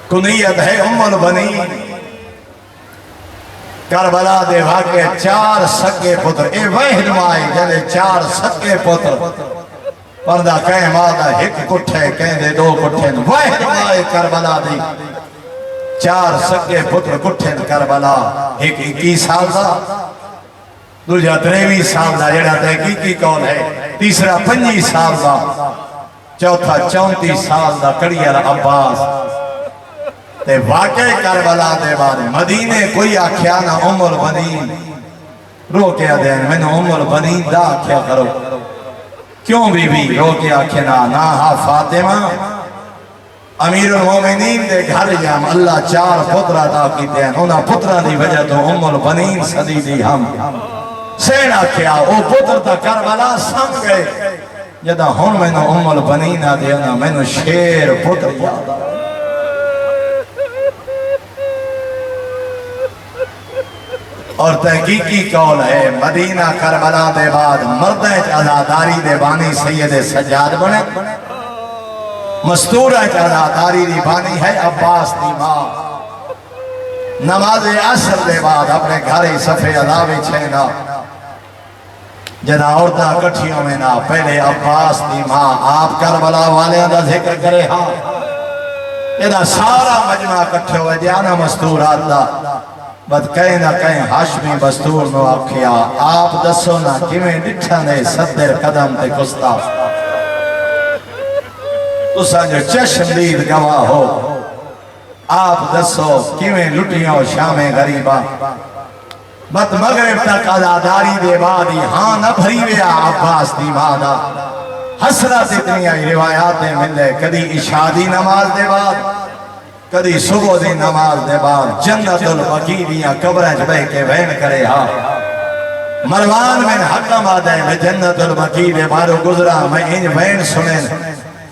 A: کنیت ہے ام البنین کربلا دے واقع 4 سکے پتر اے وحد مائی جنہیں 4 سکے پتر پردہ کہیں مادہ ایک کٹھے کہیں دے 2 کٹھن وحد مائی کربلا دی 4 سکے پتر کٹھن کربلا ایک 21 سال دا دوجہ 23 سال دا جڑا تحقیقی کون ہے تیسرا 25 سال دا چوتھا 34 سال دا کڑیر عباس تے واقعی کربلا دے بعد مدینے کوئی آکھیا نا ام البنین رو کیا دیں میں نے ام البنین دا آکھیا کرو کیوں بی بی رو کیا آکھیا نا ہا فاطمہ امیر المومنین دے گھر جام اللہ 4 پترہ دا کی دیں انہا پترہ دی وجہ تو ام البنین صدی دی ہم سینا کیا او پتر تا کربلا سم گئے جدہ ہون میں نے ام البنین دے نا میں نے شیر پتر یاد آئے اور تحقیقی قول ہے مدینہ کربلا دے بعد مردہ عزاداری دے بانی سید سجاد بنے مستورہ عزاداری دی بانی ہے عباس دی ماں نماز عصر دے بعد اپنے گھری صفحے علاوی چھینا جنا عورتہ کٹھیوں میں نا پہلے عباس دی ماں آپ کربلا والے دا ذکر کرے ہاں یہ سارا مجمع کٹھے ہوئے جانا مستورات دا بد کہیں نہ کہیں ہاشمی بستور نو آکھیا آپ دسو نا کیویں ڈٹھا نے صدر قدم تے گستا تسا جو چشم دید گواہ ہو آپ دسو کیویں لٹیاں شام غریبا بت مغرب تک عزاداری دے بعد ہاں نہ بھری ویا عباس دی مادا حسرت اتنی آئی روایاتیں ملے کدی عشاء دی نماز دے بعد کدی صبح دی نماز دے بعد جنت البقیع دیاں قبریں بہ کے وین کرے ہاں مروان میں حکم آدھے میں جنت البقیع دے بارو گزرا میں ان وین سنیں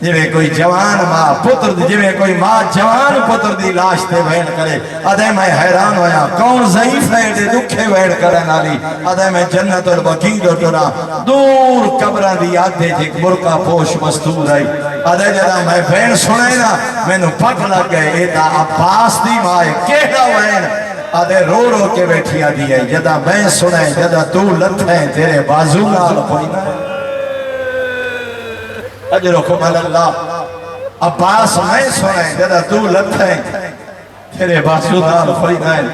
A: جویں کوئی جوان ماں پتر دی جویں کوئی ماں جوان پتر دی لاش تے وین کرے ادھے میں حیران ہویا کون ضعیف ہے دے دکھے وین کرن والی ادھے میں جنت البقیع دو ٹرا دور قبراں دی آدھے جک برقع پوش مستور آئی ادھے جدا میں وین سنے نا مینوں پک لگ گئے اے دا عباس دی ماں کیڑا وین ادھے رو رو کے بیٹھیا دی ہے جدا میں سنے جدا تو لتھیں تیرے بازو نال کوئی نہ اجرکم اللہ عباس میں سنیں جدا تو لتھیں تیرے بازو نال کوئی نائن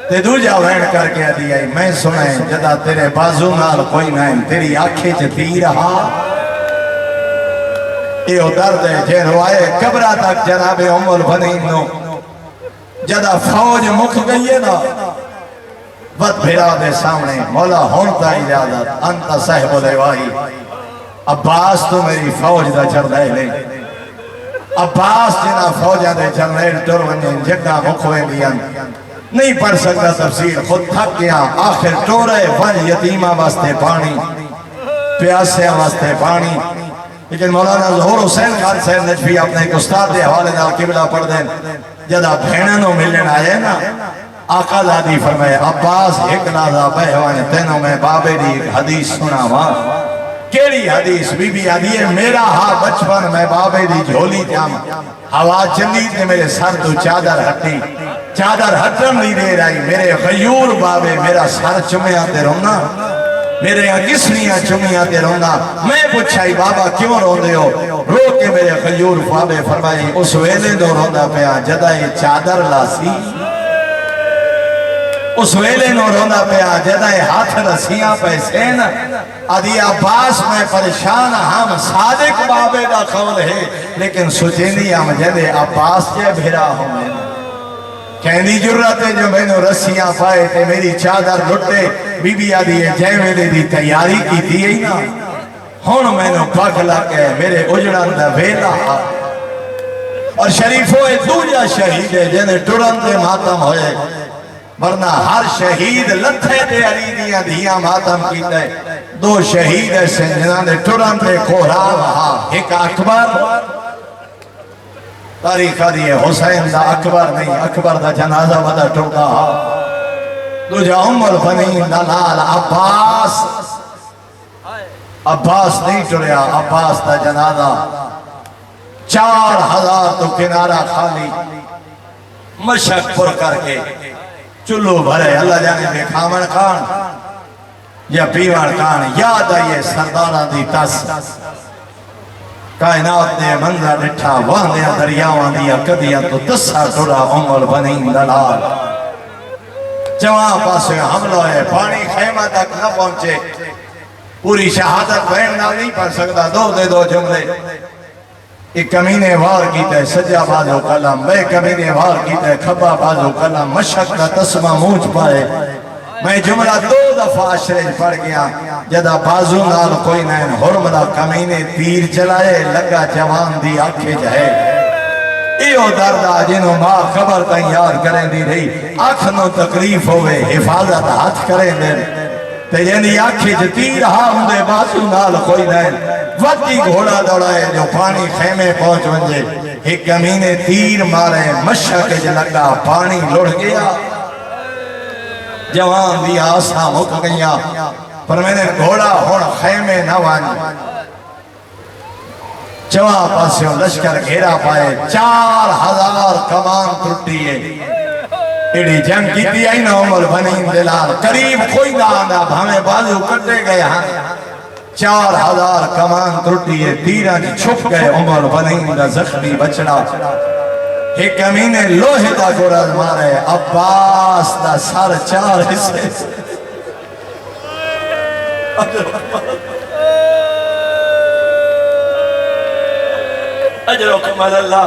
A: تے دو جا وین کر کے دیا میں سنیں جدا تیرے بازو نال کوئی نائن تیری آنکھیں جتی رہا یہ درد ہے جے روائے قبرہ تک جناب ام البنین نو جدا فوج مکھ گئی ہے نا بد بھیرا دے سامنے مولا ہونتا اجازت انت صاحب الوائی عباس تو میری فوج دا جرنیل لیں عباس جنا فوجہ دے جرنیل ٹورونین جگہ مکھویں دیان نہیں پڑھ سکتا تفسیر خود تھک گیا آخر ٹورے ون یتیمہ واسطے پانی پیاسے واسطے پانی لیکن مولانا ظہور حسین خان صاحب نجفی اپنے ایک استاد دے حوالے نال قبلہ پڑھ دیں جدا بھیننوں ملن آئے نا آقا دادی فرمائے عباس ایک نازہ بہوانے تینوں میں بابے دی ایک حدیث سنا وہاں کیڑی حدیث بی بی آدھی میرا ہاں بچپن میں بابے دی جھولی جام ہوا چلی نے میرے سر تو چادر ہٹی چادر ہٹن نہیں دے رہی میرے غیور بابے میرا سر چمیا تے رونا میرے اگسنیاں چمیا تے رونا میں پوچھائی بابا کیوں رو دے ہو رو کے میرے غیور بابے فرمائی اس ویلے دو روندا پیا جدا یہ چادر لاسی اس ویلے نو روندا پیا جدا یہ ہاتھ رسیاں پیسے نا آدھی عباس میں پریشان ہم صادق بابے دا قول ہے لیکن سچینی ہم جدے عباس جے بھیرا ہوں میں کہنی جرات ہے جو میں نے رسیاں پائے تے میری چادر لٹے بی بی آدھی ہے جے میرے دی تیاری کی دی ہی نا ہون میں نے پاک لگے میرے اجڑان دا ویلا اور شریفوں دوجہ شہید ہے جنہیں ٹرن دے ماتم ہوئے ورنہ ہر شہید لتھے دے علی دیاں دیاں ماتم کیتا ہے دو شہید ایسے جنہاں دے ٹرن دے کوہرا رہا ایک اکبر تاریخہ دیئے حسین دا اکبر نہیں اکبر دا جنازہ ودا ٹوکا دو جا ام البنین دا لال عباس عباس نہیں ٹریا عباس دا جنازہ 4000 تو کنارہ خالی مشک پر کر کے چلو بھرے اللہ جانے میں کھامن کان یا پیوان کان یاد آئیے سردارہ دی تس کائنات نے منظر ڈٹھا واندیا دریاوان دیا کدیا تو تسا ٹوڑا ام البنین دلال جوان پاسے حملہ ہے پانی خیمہ تک نہ پہنچے پوری شہادت بہن نہ نہیں پڑھ سکتا دو دے دو جملے ایک کمینے وار کیتا ہے سجا بازو کلم بے کمینے وار کیتا ہے کھبا بازو کلم مشک کا تسمہ موج پائے میں جملہ 2 دفعہ اشرج پڑھ گیا جدا بازو نال کوئی نین حرملہ کمینے تیر چلائے لگا جوان دی آنکھیں جائے ایو دردہ جنہوں ماں خبر تیار کریں دی رہی آنکھنوں تکلیف ہوئے حفاظت ہاتھ کریں دے تے یعنی آنکھیں جتی رہا ہوں دے بازو نال کوئی نین وقتی گھوڑا دوڑائے جو پانی خیمے پہنچ ونجے ایک کمینے تیر مارے مشک لگا پانی لڑ گیا جوان دی آسا مک گیا پر میں نے گھوڑا ہون خیمے نہ وانی جوان پاسیوں لشکر گھیرا پائے 4000 کمان ٹوٹی ہے ایڈی جنگ کی دی آئی نا عمر بنین دلال قریب کوئی نہ آنا ہمیں بازو کٹے گئے ہاں 4000 کمان ٹوٹی ہے تیرانی چھپ گئے عمر بنین دا زخمی بچڑا ایک کمینے لوہے دا گرز مارے عباس دا سر 4 حصے اجرکم اللہ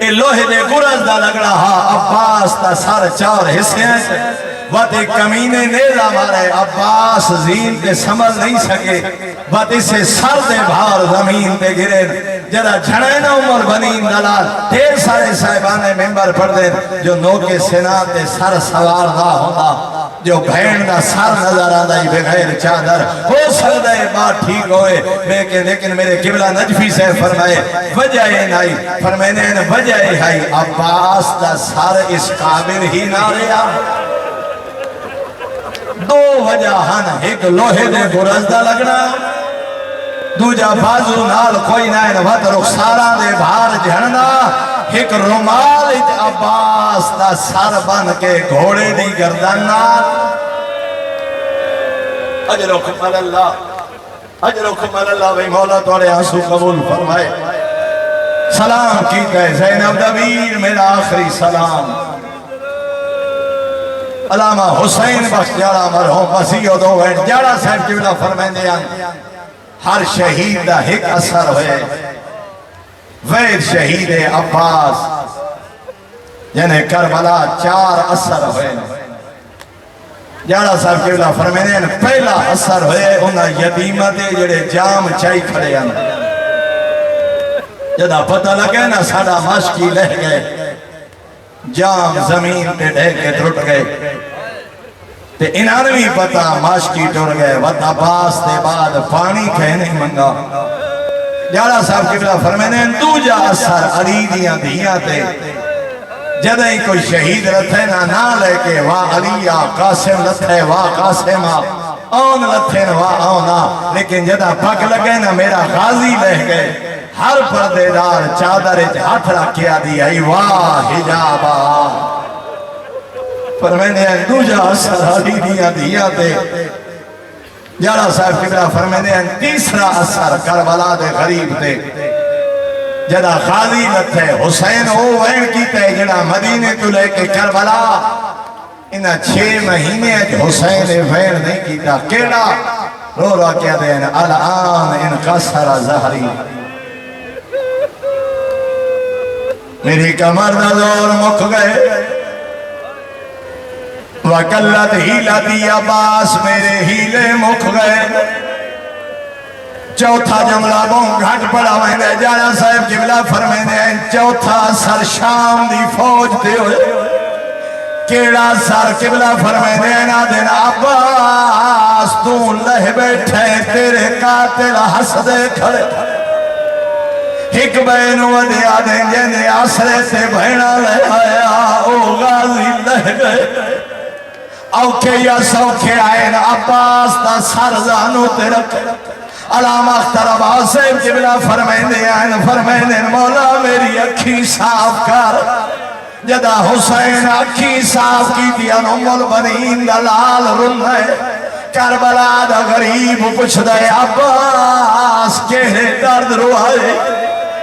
A: اے لوہے دے گرز دا لگ رہا عباس دا سر چار حصے ہیں وقت ایک کمینے نیزہ مارے عباس زین کے سمجھ نہیں سکے وقت اسے سر دے بھار زمین پہ گرے جدہ جھڑینا عمر بنین دلال دیر سارے صاحبانے ممبر پڑھ دیں جو نوکے سینات دے سر سوار نہ ہوتا جو بھین دا سر نظر آدھا ہی بغیر چادر ہو سکتا ہے بات ٹھیک ہوئے لیکن میرے قبلہ نجفی سے فرمائے وجہ نائی فرمائنے وجہ ہے عباس دا سر اس قابل ہی نہ رہا دو وجہ ہن ایک لوہے دے گرز دا لگنا دوجہ بازو نال کوئی نائن وقت رخسارہ دے بھار جھڑنا ایک رومال عباس دا سر بن کے گھوڑے دی گردن نال اجرکم اللہ بھئی مولا توڑے آنسو قبول فرمائے سلام کی کہے زینب دبیر میرا آخری سلام علامہ حسین بخش جارہ مرحوم مسیح و دو وین جارہ صاحب کی بلا فرمائنے ہر شہید دا ایک اثر ہوئے وید شہید عباس یعنی کربلا 4 اثر ہوئے جارہ صاحب کی بلا فرمائنے پہلا اثر ہوئے انہا یدیمت جڑے جام چائی کھڑے ہیں جدہ پتہ لگے نا ساڑا مشکی لہ گئے جام زمین تے ڈھے کے ترٹ گئے تے انہانوی پتا ماشکی ٹور گئے وط عباس دے بعد پانی کہنے منگا جارہ صاحب کی بلا فرمائنے دوجہ اثر علی دیاں دیاں تے جدہ ہی کوئی شہید رتھے نہ لے کے واہ علیہ قاسم لتھے واہ قاسمہ آن لتھے واہ آنا لیکن جدہ پک لگے نا میرا غازی لہ گئے ہر پردے دار چادر ہاتھ رکھیا دی آئی واہ حجابا پر میں نے دوجہ اثر علی دیا تے جارہ صاحب کی بلا فرمائنے تیسرا اثر کربلا دے غریب تے Jeddah Ghazi لتھے Hussain O when کی تے جڑا مدینے تو لے کے کربلا انہا 6 مہینے حسین وین نہیں کیتا کیڑا رو رو کیا دین الان انقصر زہری میری کمر نظور مک گئے وَقَلَّتْ ہیلتی عباس میرے ہیلے مک گئے چوتھا جملہ بوں گھٹ پڑا میں جارہ صاحب جبلہ فرمینے چوتھا سر شام دی فوج دے ہوئے کیڑا سر قبلہ فرمینے نا دن عباس تو لہ بیٹھے تیرے قاتل حسدے کھڑے ایک بینو ودی آدھیں جینے آسرے سے بھینا لے آیا او غازی لہ گئے اوکے یا سوکے آئین عباس دا سرزانو ترک علامہ اختر عباس جبلہ فرمائنے مولا میری اکھی صاف کر جدہ حسین اکھی صاف کی دیا ام البنین دلال رنہ کربلا دا غریب پوچھ دے عباس کہے درد روائے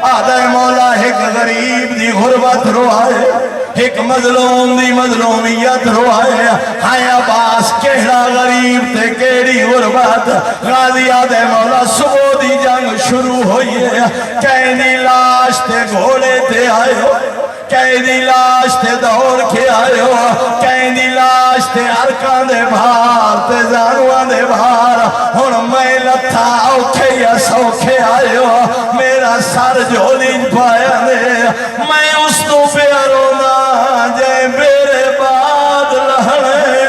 A: آدھے مولا ایک غریب دی غربت روائے ایک مظلوم دی مظلومیت روائے ہائے عباس کہڑا غریب تے کیڑی غربت غازی آدھے مولا صبح دی جنگ شروع ہوئی ہے کہنی لاش تے گھوڑے تے آئے ہو کہنی لاش تے دوڑ کے آئے ہو کہنی لاش تے ارکان دے بھار تے زانوان دے بھار ہن میں لتھا اوکھے یا سوکھے آئے ہو میرا سر جھولی پایا نے میں اس تو پیارونا جائے میرے بعد لہنے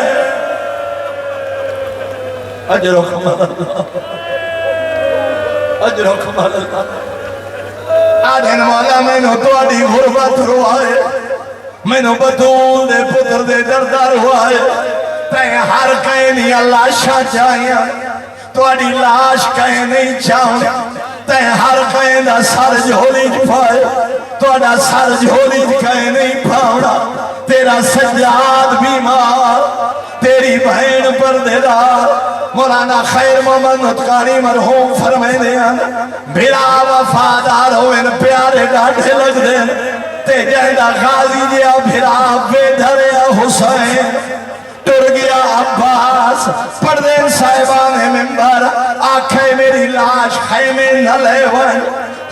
A: اجرکم اللہ آدھن مولا میں نو تو آدھی غربت روائے میں نو بطول دے پتر دے دردار ہوائے تین ہر کہیں نہیں اللہ شاہ چاہیا تو آدھی لاش کہیں نہیں چاہیا تین ہر کہیں دا سر جھولی پائے تو آدھا سر جھولی کہیں نہیں پاؤنا تیرا سجاد بیمار تیری بہن پردیدار مولانا خیر محمد نتقاری مرحوم فرمائنے بھیرا وفادار ہوئے پیارے ڈاٹھے لگ دے تے جہدہ غازی دیا بھیرا بے دھریا حسین ٹر گیا عباس پردین صاحبان ممبر آکھے میری لاش خیمے نہ لے ون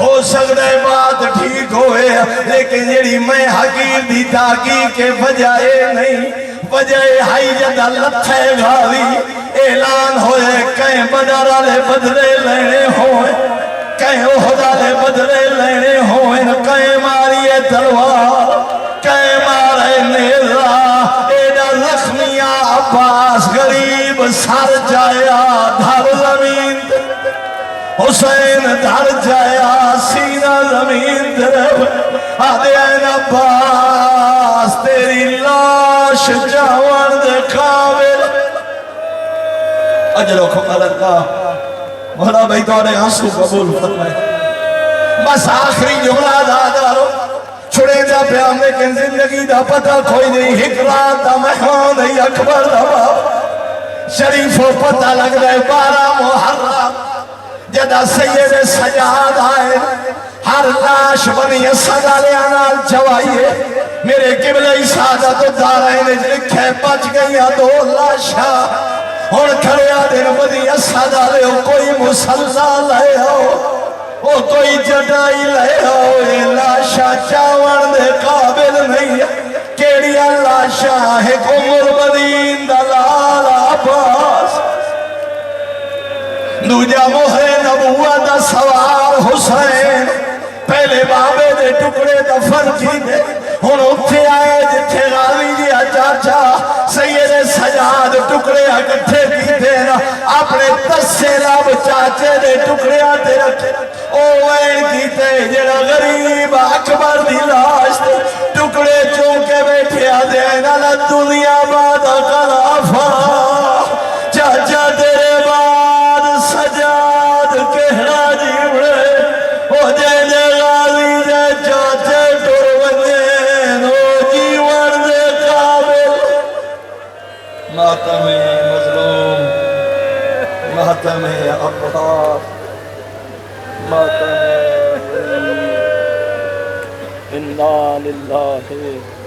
A: ہو سکتا ہے بات ٹھیک ہوئے لیکن جیڑی میں حقیر دی تحقیق کے بجائے نہیں بجائے ہائی جدہ لتھے گھاوی اعلان ہوئے کہیں بدر والے بدلے لینے ہوئے کہیں احد والے بدلے لینے ہوئے کہیں ماری تلوار کہیں مارے نیزہ ایڈا زخمیہ عباس غریب سر جایا دھر زمین حسین دھر جایا سینہ زمین درب آدھے این عباس تیری لاش جاون دے قابل اجر و کمال اللہ مولا بھائی توڑے آنسو قبول فرمائے بس آخری جملہ دادارو چھڑے جا پہ ہم لیکن زندگی دا پتہ کوئی نہیں حکرات دا مہمان ہے اکبر دا باپ شریف و پتہ لگ رہے 12 محرم جدہ سید سجاد آئے ہر لاش بنی صدا لیانال جوائیے میرے قبلہ سعادت دارائن لکھے بچ گئیاں 2 لاشا اور کھڑیا دن بنی صدا لے کوئی مسلح لے او کوئی جڑائی لے اے لاشا چاون دے قابل نہیں کیڑیا لاشا ہے کمر بدین دلال عباس دوجہ مہر نبوت سوار حسین پہلے بابے دے ٹکڑے دفن کی دے ہن اتھے آئے جتھے غاوی جیا چاچا سید سجاد ٹکڑے اکٹھے کی دینا اپنے تسے رب چاچے دے ٹکڑے آتے رکھے او وین کی تے جڑا غریب اکبر دی لاش تے ٹکڑے چونکے بیٹھے آدھے نالا دنیا بعد خلافہ چاچا تیرے بعد سجاد کہنا جیوڑے او جے جے غازی جے چاچے ٹرونین او جیوڑ دے قابل ماتم مظلوم ماتم عباس ماتم انا للہ